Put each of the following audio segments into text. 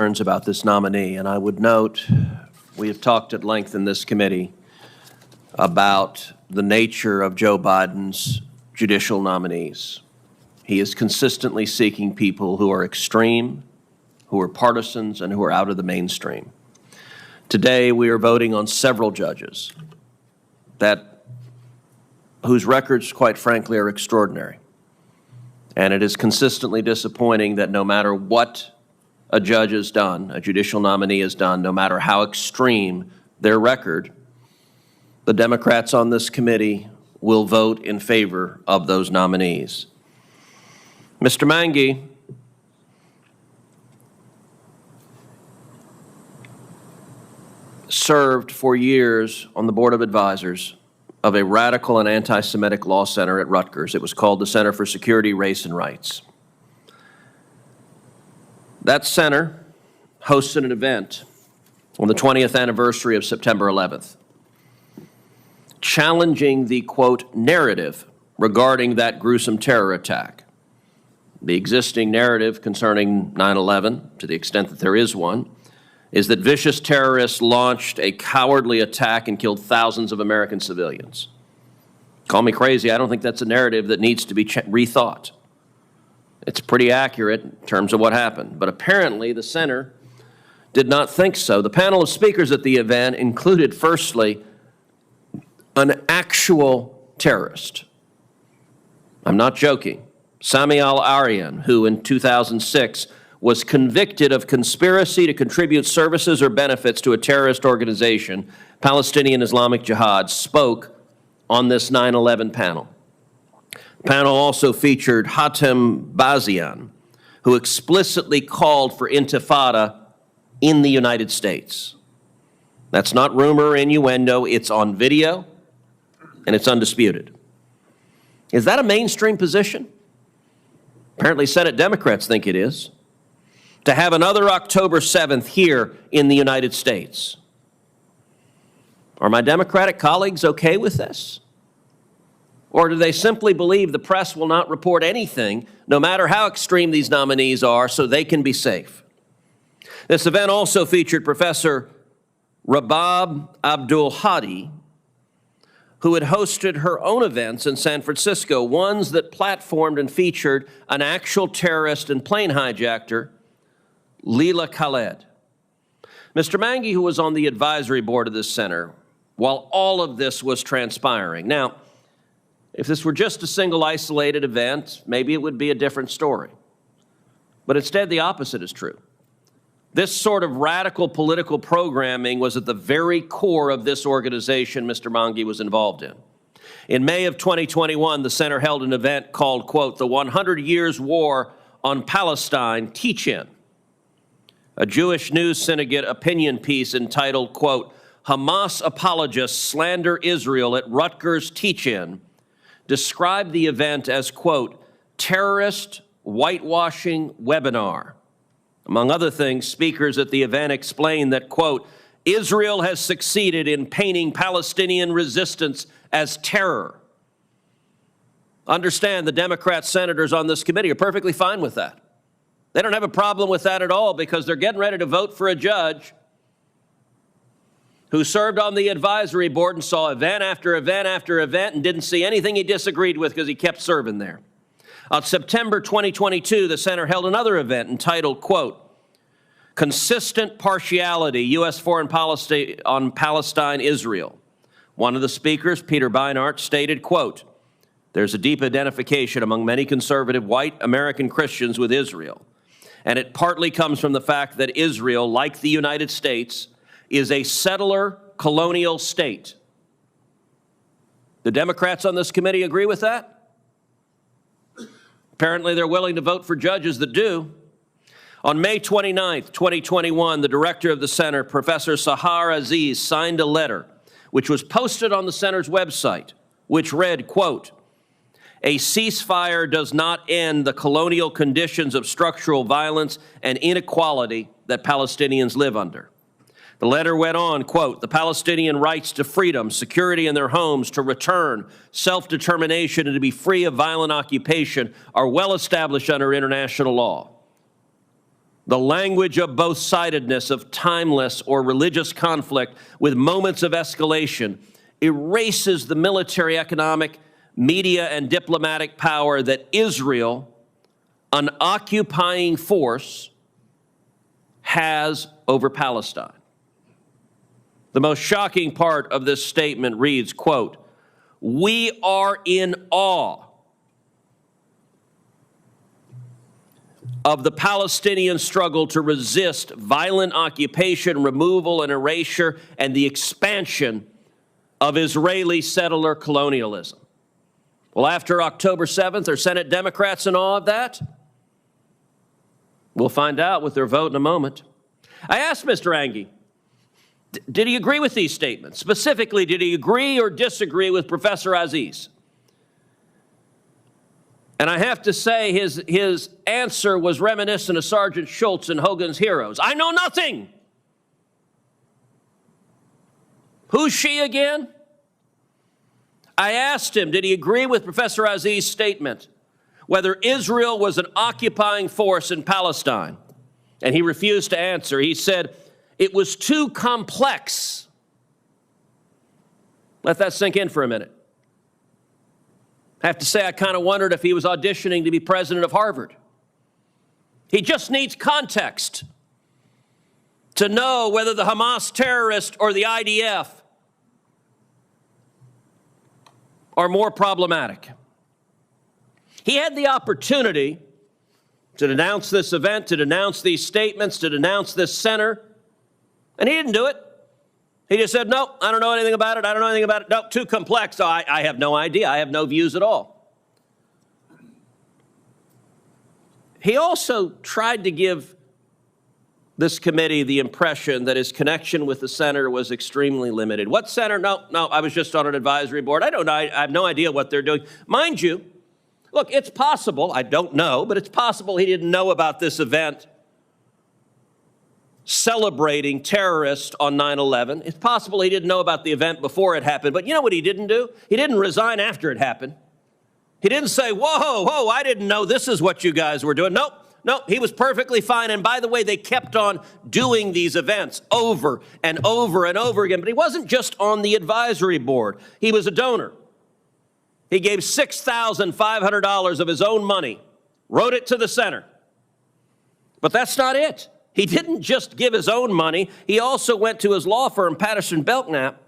concerns about this nominee, and I would note we have talked at length in this committee about the nature of Joe Biden's judicial nominees. He is consistently seeking people who are extreme, who are partisans, and who are out of the mainstream. Today, we are voting on several judges whose records, quite frankly, are extraordinary. And it is consistently disappointing that no matter what a judge has done, a judicial nominee has done, no matter how extreme their record, the Democrats on this committee will vote in favor of those nominees. Mr. Mangi served for years on the Board of Advisors of a radical and anti-Semitic law center at Rutgers. It was called the Center for Security, Race, and Rights. That center hosted an event on the 20th anniversary of September 11th, challenging the, quote, narrative regarding that gruesome terror attack. The existing narrative concerning 9/11, to the extent that there is one, is that vicious terrorists launched a cowardly attack and killed thousands of American civilians. Call me crazy, I don't think that's a narrative that needs to be rethought. It's pretty accurate in terms of what happened, but apparently the center did not think so. The panel of speakers at the event included, firstly, an actual terrorist. I'm not joking. Sami al-Arian, who in 2006 was convicted of conspiracy to contribute services or benefits to a terrorist organization, Palestinian Islamic Jihad, spoke on this 9/11 panel. The panel also featured Hatem Bazian, who explicitly called for intifada in the United States. That's not rumor or innuendo, it's on video, and it's undisputed. Is that a mainstream position? Apparently Senate Democrats think it is. To have another October 7th here in the United States. Are my Democratic colleagues okay with this? Or do they simply believe the press will not report anything, no matter how extreme these nominees are, so they can be safe? This event also featured Professor Rabab Abdul-Hadi, who had hosted her own events in San Francisco, ones that platformed and featured an actual terrorist and plane hijacker, Leila Khaled. Mr. Mangi, who was on the advisory board of this center while all of this was transpiring. Now, if this were just a single isolated event, maybe it would be a different story. But instead, the opposite is true. This sort of radical political programming was at the very core of this organization Mr. Mangi was involved in. In May of 2021, the center held an event called, quote, the 100 Years War on Palestine Teach-In. A Jewish news syndicate opinion piece entitled, quote, Hamas apologists slander Israel at Rutgers Teach-In, described the event as, quote, terrorist whitewashing webinar. Among other things, speakers at the event explained that, quote, Israel has succeeded in painting Palestinian resistance as terror. Understand the Democrat senators on this committee are perfectly fine with that. They don't have a problem with that at all because they're getting ready to vote for a judge who served on the advisory board and saw event after event after event and didn't see anything he disagreed with because he kept serving there. On September 2022, the center held another event entitled, quote, Consistent Partiality, U.S. Foreign Policy on Palestine, Israel. One of the speakers, Peter Beinart, stated, quote, there's a deep identification among many conservative white American Christians with Israel. And it partly comes from the fact that Israel, like the United States, is a settler colonial state. The Democrats on this committee agree with that? Apparently they're willing to vote for judges that do. On May 29th, 2021, the director of the center, Professor Sahar Aziz, signed a letter which was posted on the center's website, which read, quote, a ceasefire does not end the colonial conditions of structural violence and inequality that Palestinians live under. The letter went on, quote, the Palestinian rights to freedom, security in their homes, to return, self-determination, and to be free of violent occupation are well established under international law. The language of both-sidedness, of timeless or religious conflict with moments of escalation, erases the military, economic, media, and diplomatic power that Israel, an occupying force, has over Palestine. The most shocking part of this statement reads, quote, "We are in awe of the Palestinian struggle to resist violent occupation, removal, and erasure, and the expansion of Israeli settler colonialism." Well, after October 7th, are Senate Democrats in awe of that? We'll find out with their vote in a moment. I asked Mr. Angie, did he agree with these statements? Specifically, did he agree or disagree with Professor Aziz? And I have to say his answer was reminiscent of Sergeant Schultz in Hogan's Heroes. I know nothing. Who's she again? I asked him, did he agree with Professor Aziz's statement, whether Israel was an occupying force in Palestine? And he refused to answer. He said, it was too complex. Let that sink in for a minute. I have to say, I kind of wondered if he was auditioning to be president of Harvard. He just needs context to know whether the Hamas terrorist or the IDF are more problematic. He had the opportunity to denounce this event, to denounce these statements, to denounce this center, and he didn't do it. He just said, no, I don't know anything about it. I don't know anything about it. No, too complex. I have no idea. I have no views at all. He also tried to give this committee the impression that his connection with the center was extremely limited. What center? No, I was just on an advisory board. I don't know. I have no idea what they're doing. Mind you, look, it's possible, I don't know, but it's possible he didn't know about this event celebrating terrorists on 9/11. It's possible he didn't know about the event before it happened, but you know what he didn't do? He didn't resign after it happened. He didn't say, whoa, I didn't know this is what you guys were doing. Nope, he was perfectly fine. And by the way, they kept on doing these events over and over and over again. But he wasn't just on the advisory board. He was a donor. He gave $6,500 of his own money, wrote it to the center. But that's not it. He didn't just give his own money. He also went to his law firm, Patterson Belknap,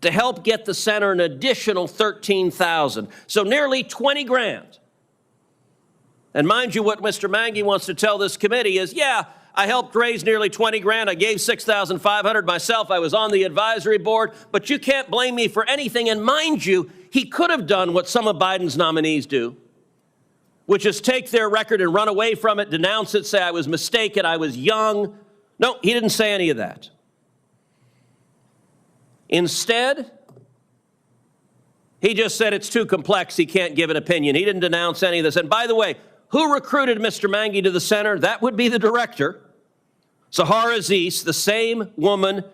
to help get the center an additional $13,000. So nearly 20 grand. And mind you, what Mr. Mangy wants to tell this committee is, yeah, I helped raise nearly 20 grand. I gave $6,500 myself. I was on the advisory board, but you can't blame me for anything. And mind you, he could have done what some of Biden's nominees do, which is take their record and run away from it, denounce it, say I was mistaken, I was young. No, he didn't say any of that. Instead, he just said it's too complex, he can't give an opinion. He didn't denounce any of this. And by the way, who recruited Mr. Mangy to the center? That would be the director, Sahar Aziz, the same woman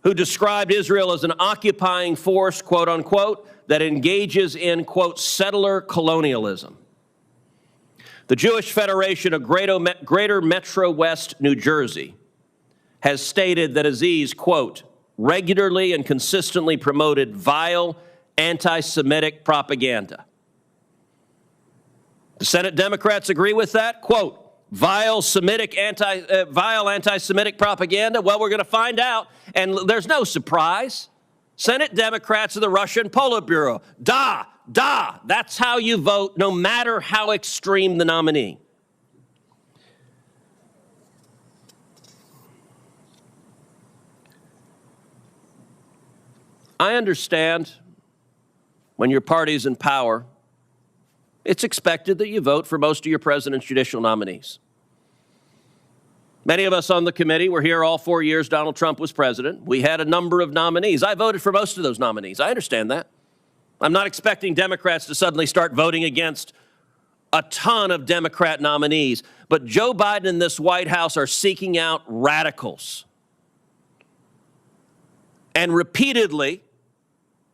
who described Israel as an occupying force, quote unquote, that engages in, quote, settler colonialism. The Jewish Federation of Greater Metro West New Jersey has stated that Aziz, quote, regularly and consistently promoted vile anti-Semitic propaganda. The Senate Democrats agree with that, quote, vile anti-Semitic propaganda. Well, we're going to find out, and there's no surprise. Senate Democrats of the Russian Politburo, that's how you vote, no matter how extreme the nominee. I understand when your party's in power, it's expected that you vote for most of your president's judicial nominees. Many of us on the committee were here all 4 years Donald Trump was president. We had a number of nominees. I voted for most of those nominees. I understand that. I'm not expecting Democrats to suddenly start voting against a ton of Democrat nominees. But Joe Biden and this White House are seeking out radicals. And repeatedly,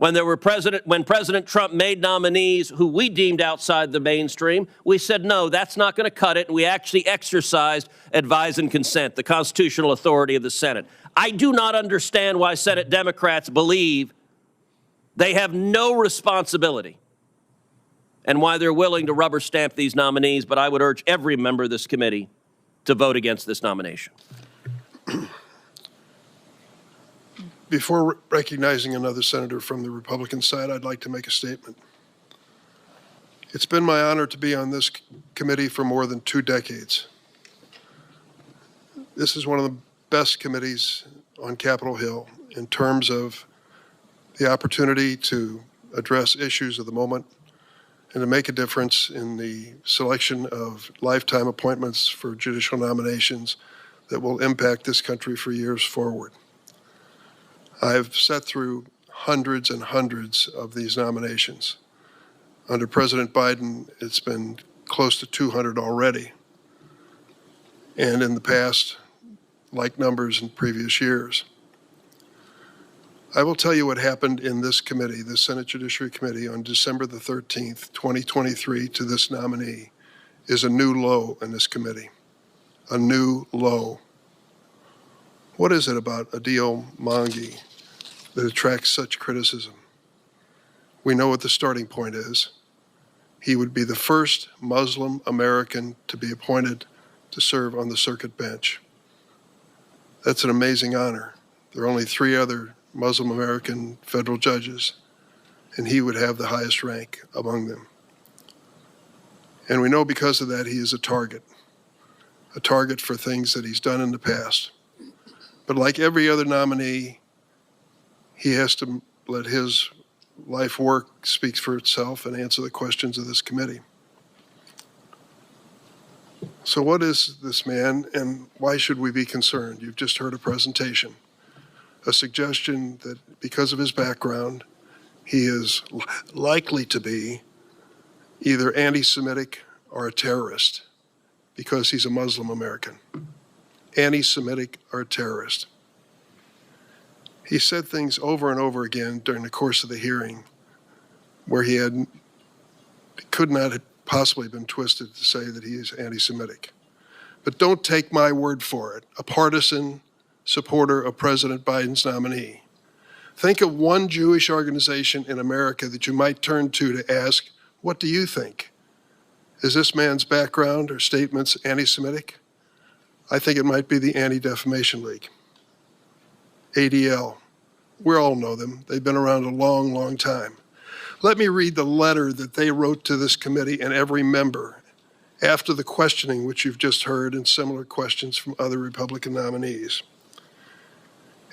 When President Trump made nominees who we deemed outside the mainstream, we said, no, that's not going to cut it. And we actually exercised advise and consent, the constitutional authority of the Senate. I do not understand why Senate Democrats believe they have no responsibility and why they're willing to rubber stamp these nominees, but I would urge every member of this committee to vote against this nomination. Before recognizing another senator from the Republican side, I'd like to make a statement. It's been my honor to be on this committee for more than 2 decades. This is one of the best committees on Capitol Hill in terms of the opportunity to address issues of the moment and to make a difference in the selection of lifetime appointments for judicial nominations that will impact this country for years forward. I've sat through hundreds and hundreds of these nominations. Under President Biden, it's been close to 200 already. And in the past, like numbers in previous years. I will tell you what happened in this committee, the Senate Judiciary Committee, on December the 13th, 2023, to this nominee is a new low in this committee. A new low. What is it about Adil Mangi that attracts such criticism? We know what the starting point is. He would be the first Muslim American to be appointed to serve on the circuit bench. That's an amazing honor. There are only 3 other Muslim American federal judges, and he would have the highest rank among them. And we know because of that he is a target for things that he's done in the past. But like every other nominee, he has to let his life work speak for itself and answer the questions of this committee. So what is this man, and why should we be concerned? You've just heard a presentation, a suggestion that because of his background, he is likely to be either anti-Semitic or a terrorist because he's a Muslim American. Anti-Semitic or a terrorist. He said things over and over again during the course of the hearing where he could not have possibly been twisted to say that he is anti-Semitic. But don't take my word for it, a partisan supporter of President Biden's nominee. Think of one Jewish organization in America that you might turn to ask, what do you think? Is this man's background or statements anti-Semitic? I think it might be the Anti-Defamation League. ADL. We all know them. They've been around a long, long time. Let me read the letter that they wrote to this committee and every member after the questioning, which you've just heard, and similar questions from other Republican nominees.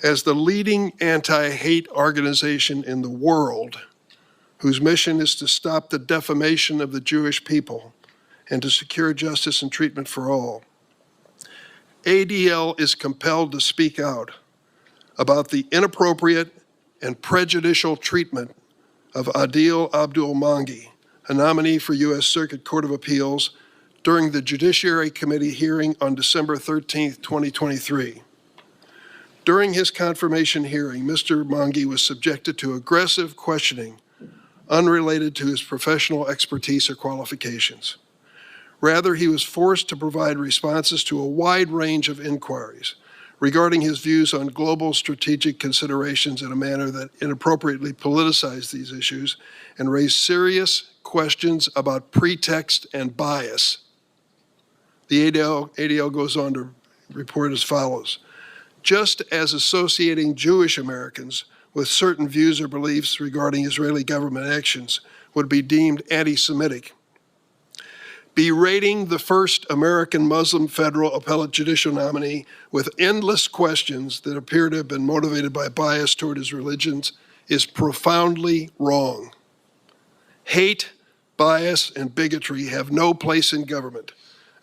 As the leading anti-hate organization in the world, whose mission is to stop the defamation of the Jewish people and to secure justice and treatment for all, ADL is compelled to speak out about the inappropriate and prejudicial treatment of Adil Abdul Mangi, a nominee for U.S. Circuit Court of Appeals, during the Judiciary Committee hearing on December 13th, 2023. During his confirmation hearing, Mr. Mangi was subjected to aggressive questioning unrelated to his professional expertise or qualifications. Rather, he was forced to provide responses to a wide range of inquiries regarding his views on global strategic considerations in a manner that inappropriately politicized these issues and raised serious questions about pretext and bias. The ADL goes on to report as follows. Just as associating Jewish Americans with certain views or beliefs regarding Israeli government actions would be deemed anti-Semitic, berating the first American Muslim federal appellate judicial nominee with endless questions that appear to have been motivated by bias toward his religions is profoundly wrong. Hate, bias, and bigotry have no place in government,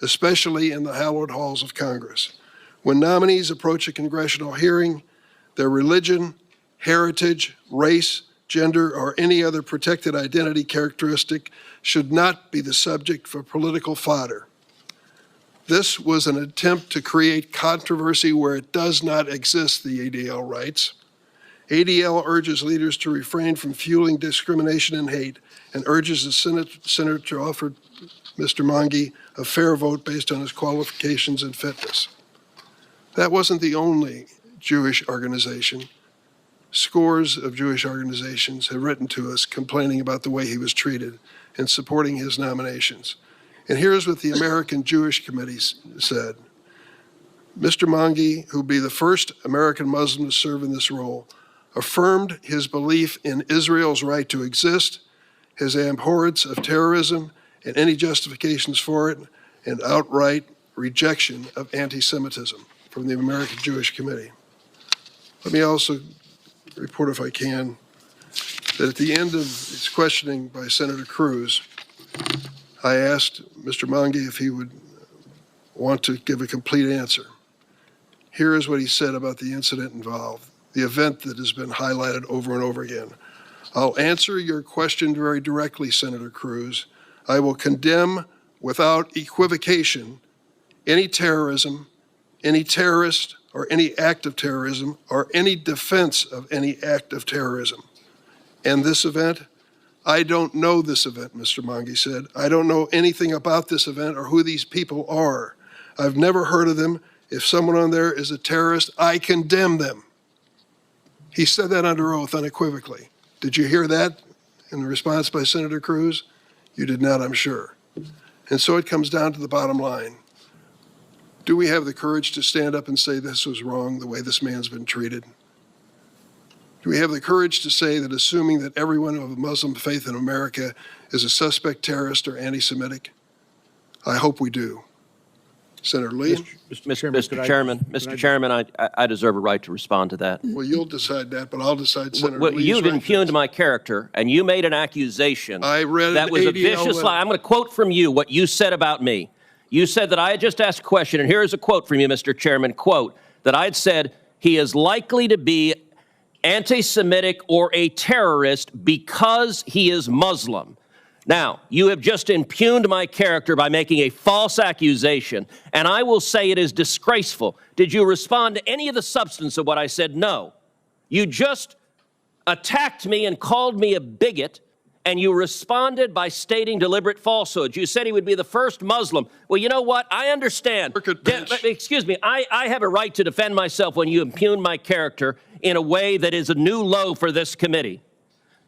especially in the hallowed halls of Congress. When nominees approach a congressional hearing, their religion, heritage, race, gender, or any other protected identity characteristic should not be the subject for political fodder. This was an attempt to create controversy where it does not exist, the ADL writes, ADL urges leaders to refrain from fueling discrimination and hate and urges the Senate to offer Mr. Mangi a fair vote based on his qualifications and fitness. That wasn't the only Jewish organization. Scores of Jewish organizations have written to us complaining about the way he was treated and supporting his nominations. And here's what the American Jewish Committee said. Mr. Mangi, who will be the first American Muslim to serve in this role, affirmed his belief in Israel's right to exist, his abhorrence of terrorism and any justifications for it, and outright rejection of anti-Semitism from the American Jewish Committee. Let me also report, if I can, that at the end of his questioning by Senator Cruz, I asked Mr. Mangi if he would want to give a complete answer. Here is what he said about the incident involved, the event that has been highlighted over and over again. I'll answer your question very directly, Senator Cruz. I will condemn without equivocation any terrorism, any terrorist, or any act of terrorism, or any defense of any act of terrorism. And this event, I don't know this event, Mr. Mangi said. I don't know anything about this event or who these people are. I've never heard of them. If someone on there is a terrorist, I condemn them. He said that under oath unequivocally. Did you hear that in the response by Senator Cruz? You did not, I'm sure. And so it comes down to the bottom line. Do we have the courage to stand up and say this was wrong, the way this man's been treated? Do we have the courage to say that assuming that everyone of a Muslim faith in America is a suspect terrorist or anti-Semitic? I hope we do. Senator Lee? Mr. Chairman, I deserve a right to respond to that. Well, you'll decide that, but I'll decide Senator Well, Lee's you've right. impugned my character, and you made an accusation I read that was a ADL vicious lie. I'm going to quote from you what you said about me. You said that I had just asked a question, and here is a quote from you, Mr. Chairman, quote, that I had said, he is likely to be anti-Semitic or a terrorist because he is Muslim. Now, you have just impugned my character by making a false accusation, and I will say it is disgraceful. Did you respond to any of the substance of what I said? No. You just attacked me and called me a bigot, and you responded by stating deliberate falsehoods. You said he would be the first Muslim. Well, you know what? I understand. Excuse me. I have a right to defend myself when you impugn my character in a way that is a new low for this committee.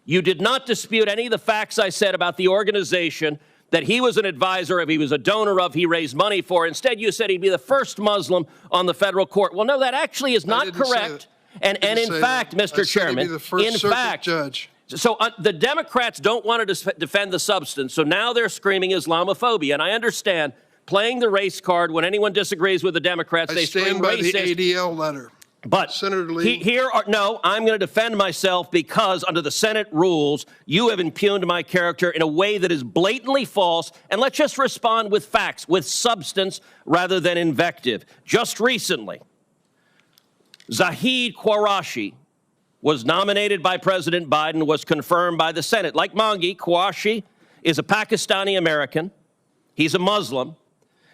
You did not dispute any of the facts I said about the organization, that he was an advisor of, he was a donor of, he raised money for. Instead, you said he'd be the first Muslim on the federal court. Well, no, that actually is not correct. And in fact, Mr. Chairman, in fact, judge. So the Democrats don't want to defend the substance, so now they're screaming Islamophobia. And I understand playing the race card when anyone disagrees with the Democrats, they scream racist. I stand by the ADL letter. But Senator Lee, no, I'm going to defend myself because under the Senate rules, you have impugned my character in a way that is blatantly false. And let's just respond with facts, with substance rather than invective. Just recently, Zahid Qureshi was nominated by President Biden, was confirmed by the Senate. Like Mangi, Qureshi is a Pakistani American. He's a Muslim.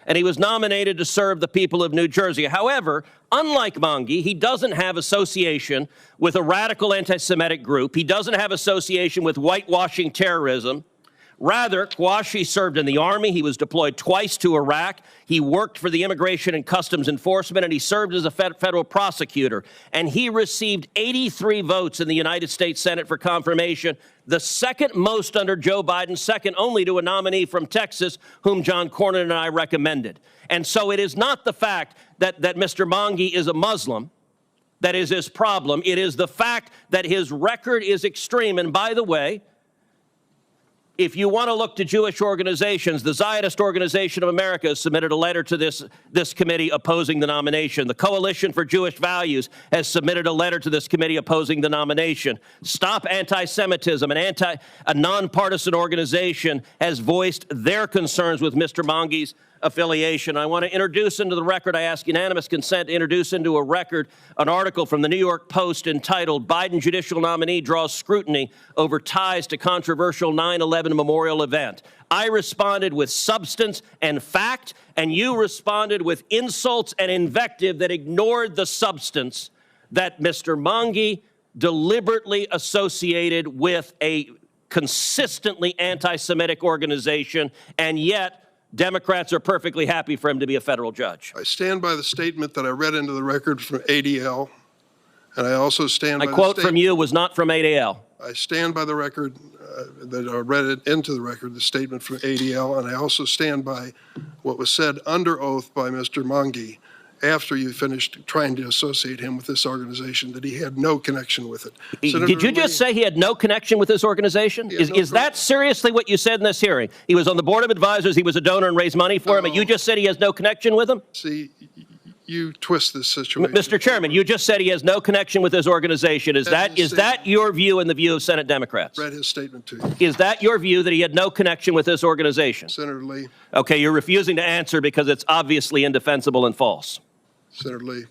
And he was nominated to serve the people of New Jersey. However, unlike Mangi, he doesn't have association with a radical anti-Semitic group. He doesn't have association with whitewashing terrorism. Rather, Qureshi served in the Army. He was deployed twice to Iraq. He worked for the Immigration and Customs Enforcement, and he served as a federal prosecutor. And he received 83 votes in the United States Senate for confirmation, the second most under Joe Biden, second only to a nominee from Texas, whom John Cornyn and I recommended. And so it is not the fact that Mr. Mangi is a Muslim that is his problem. It is the fact that his record is extreme. And by the way, if you want to look to Jewish organizations, the Zionist Organization of America has submitted a letter to this committee opposing the nomination. The Coalition for Jewish Values has submitted a letter to this committee opposing the nomination. Stop Anti-Semitism, a nonpartisan organization, has voiced their concerns with Mr. Mangi's affiliation. I want to introduce into the record, I ask unanimous consent to introduce into a record an article from the New York Post entitled, Biden Judicial Nominee Draws Scrutiny Over Ties to Controversial 9/11 Memorial Event. I responded with substance and fact, and you responded with insults and invective that ignored the substance that Mr. Mangi deliberately associated with a consistently anti-Semitic organization, and yet Democrats are perfectly happy for him to be a federal judge? I stand by the statement that I read into the record from ADL, and I also stand by My quote from you was not from ADL. I stand by the record that I read it into the record, the statement from ADL, and I also stand by what was said under oath by Mr. Monge after you finished trying to associate him with this organization, that he had no connection with it. Did you just say he had no connection with this organization? Is that seriously what you said in this hearing? He was on the board of advisors, he was a donor and raised money for him, and you just said he has no connection with him? See, you twist this situation. Mr. Chairman, you just said he has no connection with this organization. Is that your view and the view of Senate Democrats? Read his statement to you. Is that your view, that he had no connection with this organization? Senator Lee. Okay, you're refusing to answer because it's obviously indefensible and false. Senator Lee.